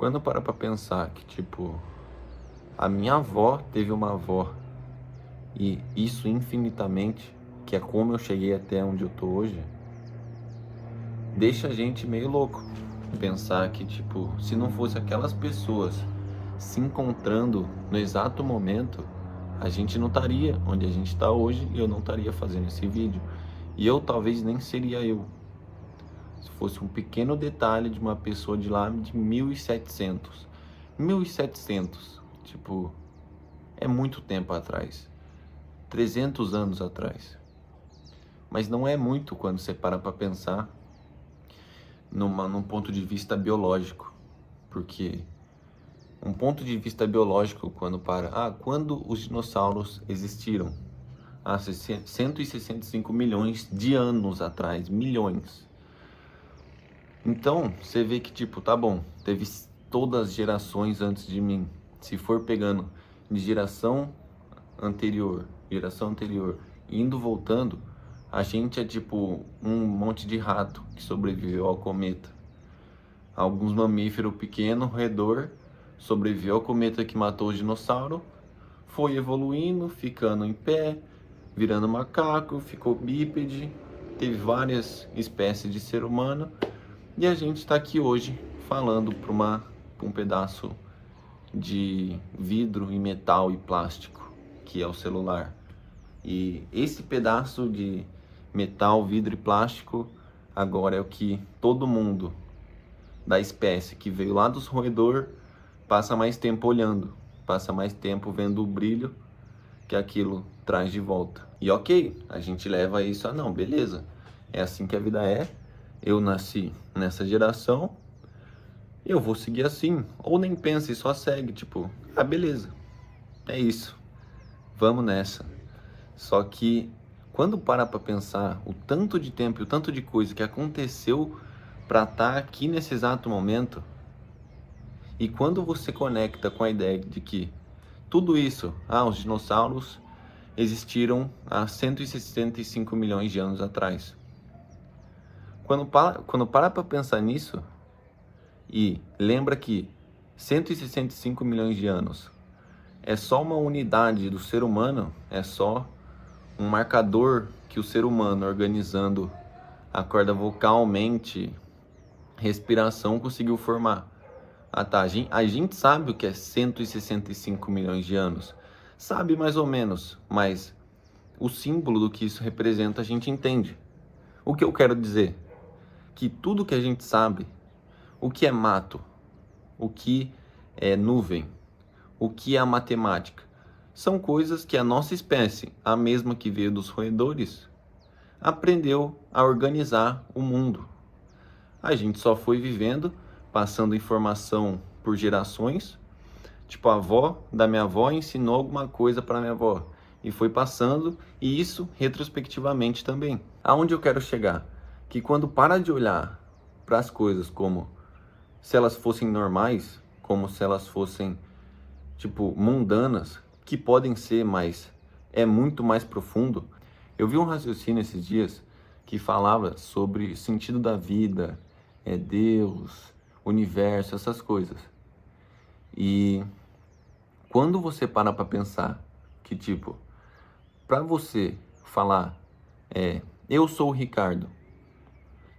Quando para pra pensar que, tipo, a minha avó teve uma avó e isso infinitamente, que é como eu cheguei até onde eu tô hoje, deixa a gente meio louco. Pensar que, tipo, se não fosse aquelas pessoas se encontrando no exato momento, a gente não estaria onde a gente está hoje e eu não estaria fazendo esse vídeo. E eu talvez nem seria eu. Se fosse um pequeno detalhe de uma pessoa de lá de 1700. 1700, tipo, é muito tempo atrás. 300 anos atrás. Mas não é muito quando você para pensar num ponto de vista biológico. Porque um ponto de vista biológico, quando os dinossauros existiram? Há 165 milhões de anos atrás, milhões. Então, você vê que, tipo, tá bom, teve todas as gerações antes de mim. Se for pegando de geração anterior, indo voltando, a gente é tipo um monte de rato que sobreviveu ao cometa. Alguns mamíferos pequenos, roedor, sobreviveu ao cometa que matou o dinossauro, foi evoluindo, ficando em pé, virando macaco, ficou bípede, teve várias espécies de ser humano. E a gente está aqui hoje falando para um pedaço de vidro e metal e plástico, que é o celular. E esse pedaço de metal, vidro e plástico agora é o que todo mundo da espécie que veio lá dos roedor passa mais tempo olhando, passa mais tempo vendo o brilho que aquilo traz de volta. E ok, a gente leva isso não, beleza, é assim que a vida é. Eu nasci nessa geração, eu vou seguir assim. Ou nem pensa e só segue, tipo, beleza, é isso, vamos nessa. Só que quando para pra pensar o tanto de tempo e o tanto de coisa que aconteceu para estar aqui nesse exato momento, e quando você conecta com a ideia de que tudo isso, os dinossauros existiram há 165 milhões de anos atrás. Quando para pra pensar nisso, e lembra que 165 milhões de anos é só uma unidade do ser humano, é só um marcador que o ser humano, organizando a corda vocalmente, respiração, conseguiu formar. Tá, a gente sabe o que é 165 milhões de anos. Sabe mais ou menos, mas o símbolo do que isso representa a gente entende. O que eu quero dizer? Que tudo que a gente sabe, o que é mato, o que é nuvem, o que é a matemática, são coisas que a nossa espécie, a mesma que veio dos roedores, aprendeu a organizar o mundo. A gente só foi vivendo, passando informação por gerações. Tipo, a avó da minha avó ensinou alguma coisa para minha avó e foi passando, e isso retrospectivamente também. Aonde eu quero chegar? Que quando para de olhar para as coisas como se elas fossem normais, como se elas fossem, tipo, mundanas, que podem ser, mas é muito mais profundo. Eu vi um raciocínio esses dias que falava sobre o sentido da vida, Deus, universo, essas coisas. E quando você para pensar que, tipo, para você falar, eu sou o Ricardo,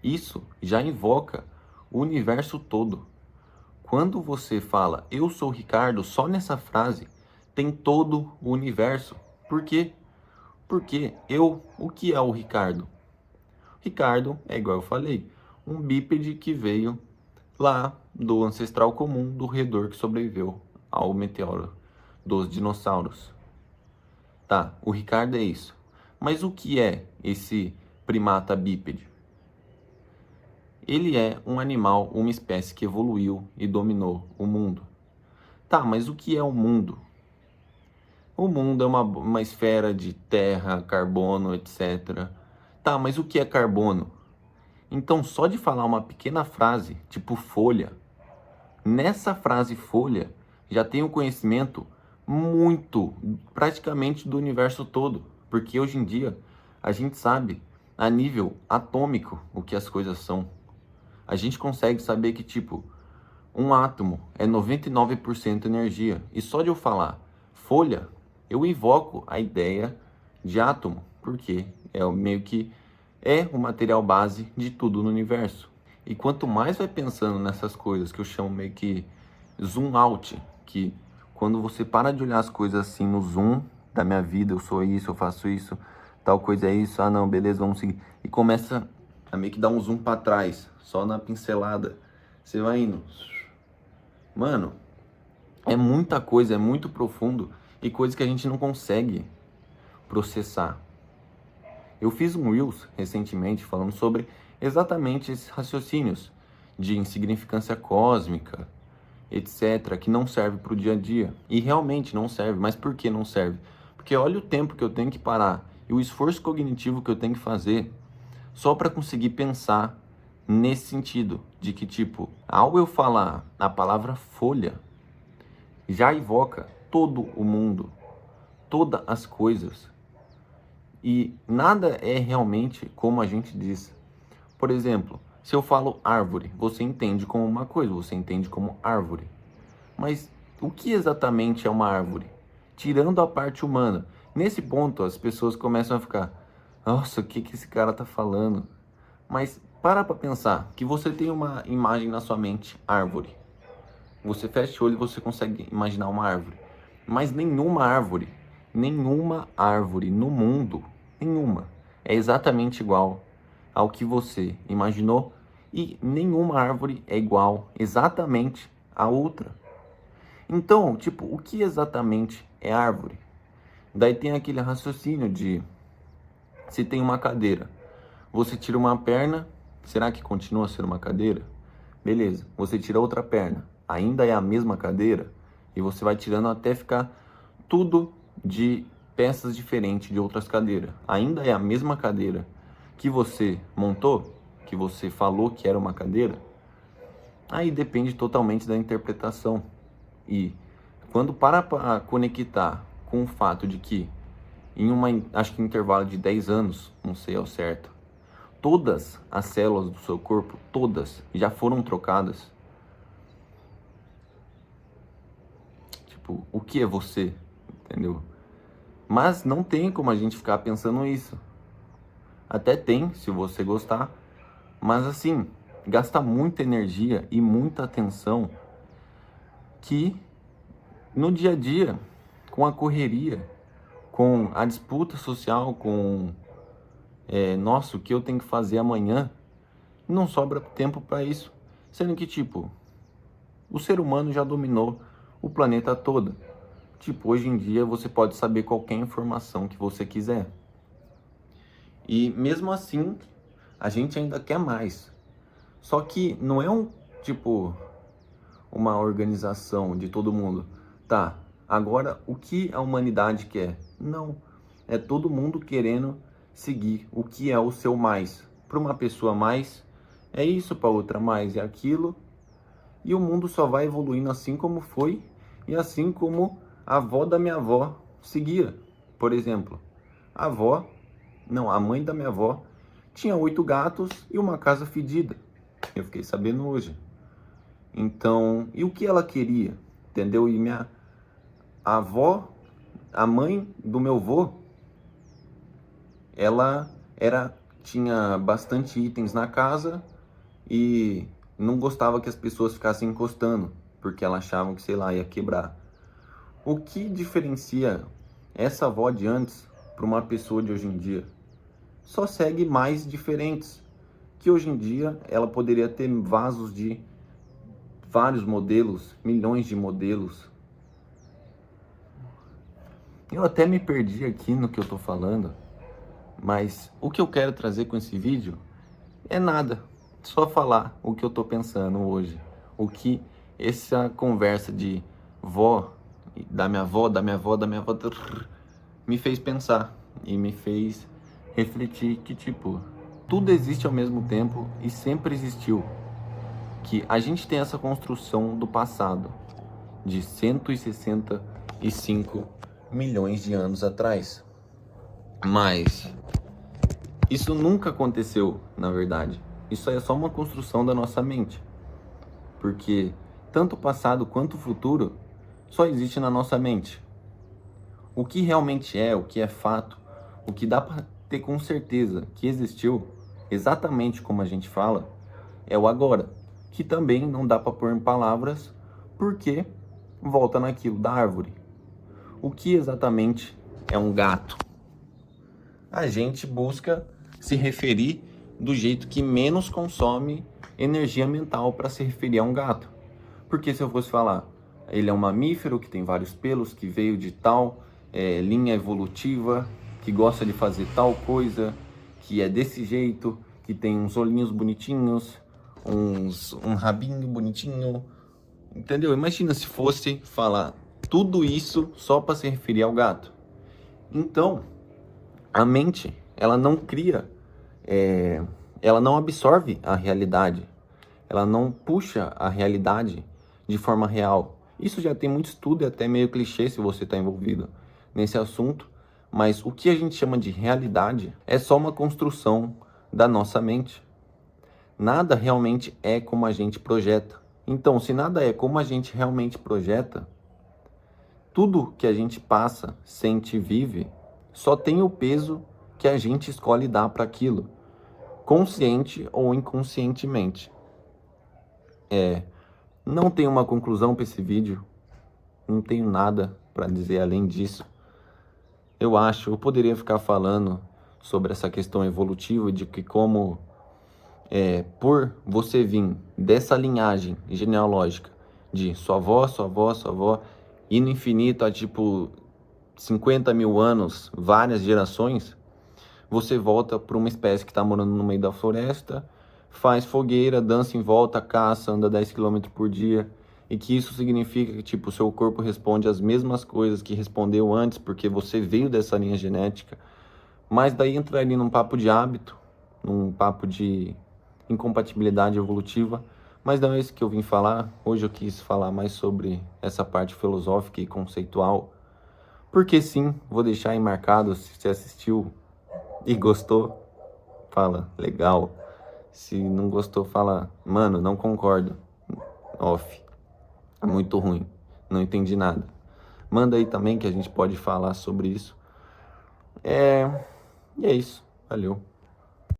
isso já invoca o universo todo. Quando você fala, eu sou o Ricardo, só nessa frase tem todo o universo. Por quê? Porque o que é o Ricardo? Ricardo é, igual eu falei, um bípede que veio lá do ancestral comum do roedor que sobreviveu ao meteoro dos dinossauros. Tá, o Ricardo é isso. Mas o que é esse primata bípede? Ele é um animal, uma espécie que evoluiu e dominou o mundo. Tá, mas o que é o mundo? O mundo é uma esfera de terra, carbono, etc. Tá, mas o que é carbono? Então, só de falar uma pequena frase, tipo folha, nessa frase folha, já tem um conhecimento muito, praticamente do universo todo. Porque hoje em dia, a gente sabe, a nível atômico, o que as coisas são. A gente consegue saber que, tipo, Um átomo é 99% energia. E só de eu falar folha, eu invoco a ideia de átomo, porque meio que é o material base de tudo no universo. E quanto mais vai pensando nessas coisas que eu chamo meio que zoom out, que quando você para de olhar as coisas assim no zoom da minha vida, eu sou isso, eu faço isso, tal coisa é isso, ah não, beleza, vamos seguir. E começa a meio que dar um zoom para trás, só na pincelada. Você vai indo. Mano, é muita coisa, é muito profundo e coisa que a gente não consegue processar. Eu fiz um Reels recentemente falando sobre exatamente esses raciocínios de insignificância cósmica, etc., que não serve para o dia a dia. E realmente não serve. Mas por que não serve? Porque olha o tempo que eu tenho que parar e o esforço cognitivo que eu tenho que fazer só para conseguir pensar nesse sentido, de que tipo, ao eu falar a palavra folha, já evoca todo o mundo, todas as coisas. E nada é realmente como a gente diz. Por exemplo, se eu falo árvore, você entende como uma coisa, você entende como árvore. Mas o que exatamente é uma árvore? Tirando a parte humana. Nesse ponto, as pessoas começam a ficar: nossa, o que esse cara tá falando? Mas para pensar que você tem uma imagem na sua mente, árvore. Você fecha o olho e você consegue imaginar uma árvore. Mas nenhuma árvore no mundo, nenhuma, é exatamente igual ao que você imaginou e nenhuma árvore é igual exatamente à outra. Então, tipo, o que exatamente é árvore? Daí tem aquele raciocínio de se tem uma cadeira, você tira uma perna, será que continua a ser uma cadeira? Beleza, você tira outra perna, ainda é a mesma cadeira? E você vai tirando até ficar tudo de peças diferentes de outras cadeiras. Ainda é a mesma cadeira que você montou, que você falou que era uma cadeira? Aí depende totalmente da interpretação. E quando para conectar com o fato de que em acho que intervalo de 10 anos, não sei ao certo, todas as células do seu corpo, todas, já foram trocadas. Tipo, o que é você? Entendeu? Mas não tem como a gente ficar pensando isso. Até tem, se você gostar. Mas assim, gasta muita energia e muita atenção que no dia a dia, com a correria, com a disputa social, com nossa, o que eu tenho que fazer amanhã, não sobra tempo para isso. Sendo que, tipo, o ser humano já dominou o planeta todo. Tipo, hoje em dia você pode saber qualquer informação que você quiser. E mesmo assim, a gente ainda quer mais. Só que não é uma organização de todo mundo. Tá, agora o que a humanidade quer? Não. É todo mundo querendo seguir o que é o seu mais. Para uma pessoa mais, é isso, para outra mais é aquilo. E o mundo só vai evoluindo assim como foi e assim como a avó da minha avó seguia. Por exemplo, a mãe da minha avó tinha 8 gatos e uma casa fedida. Eu fiquei sabendo hoje. Então, e o que ela queria? Entendeu? E minha avó, a mãe do meu avô, ela tinha bastante itens na casa e não gostava que as pessoas ficassem encostando, porque ela achavam que, sei lá, ia quebrar. O que diferencia essa avó de antes para uma pessoa de hoje em dia? Só segue mais diferentes. Que hoje em dia ela poderia ter vasos de vários modelos, milhões de modelos. Eu até me perdi aqui no que eu tô falando, mas o que eu quero trazer com esse vídeo é nada, só falar o que eu tô pensando hoje. O que essa conversa de vó, da minha avó, me fez pensar e me fez refletir que, tipo, tudo existe ao mesmo tempo e sempre existiu. Que a gente tem essa construção do passado de 165 milhões de anos atrás. Mas isso nunca aconteceu, na verdade. Isso é só uma construção da nossa mente. Porque tanto o passado quanto o futuro, só existe na nossa mente. O que realmente é, o que é fato, o que dá para ter com certeza que existiu, exatamente como a gente fala, é o agora, que também não dá para pôr em palavras, porque volta naquilo da árvore. O que exatamente é um gato? A gente busca se referir do jeito que menos consome energia mental para se referir a um gato. Porque se eu fosse falar, ele é um mamífero que tem vários pelos, que veio de tal linha evolutiva, que gosta de fazer tal coisa, que é desse jeito, que tem uns olhinhos bonitinhos, um rabinho bonitinho, entendeu? Imagina se fosse falar tudo isso só para se referir ao gato. Então, a mente, ela não cria, ela não absorve a realidade, ela não puxa a realidade de forma real. Isso já tem muito estudo e até meio clichê se você está envolvido nesse assunto, mas o que a gente chama de realidade é só uma construção da nossa mente. Nada realmente é como a gente projeta. Então, se nada é como a gente realmente projeta, tudo que a gente passa, sente e vive só tem o peso que a gente escolhe dar para aquilo, consciente ou inconscientemente. Não tenho uma conclusão para esse vídeo, não tenho nada para dizer além disso. Eu poderia ficar falando sobre essa questão evolutiva de que como por você vir dessa linhagem genealógica de sua avó, e no infinito a tipo 50 mil anos, várias gerações, você volta para uma espécie que está morando no meio da floresta, faz fogueira, dança em volta, caça, anda 10 km por dia, e que isso significa que tipo, o seu corpo responde as mesmas coisas que respondeu antes, porque você veio dessa linha genética, mas daí entra ali num papo de hábito, num papo de incompatibilidade evolutiva, mas não é isso que eu vim falar. Hoje eu quis falar mais sobre essa parte filosófica e conceitual, porque sim, vou deixar aí marcado, se você assistiu e gostou, fala, legal. Se não gostou, fala, mano, não concordo. Off. Muito ruim. Não entendi nada. Manda aí também que a gente pode falar sobre isso. E é isso. Valeu.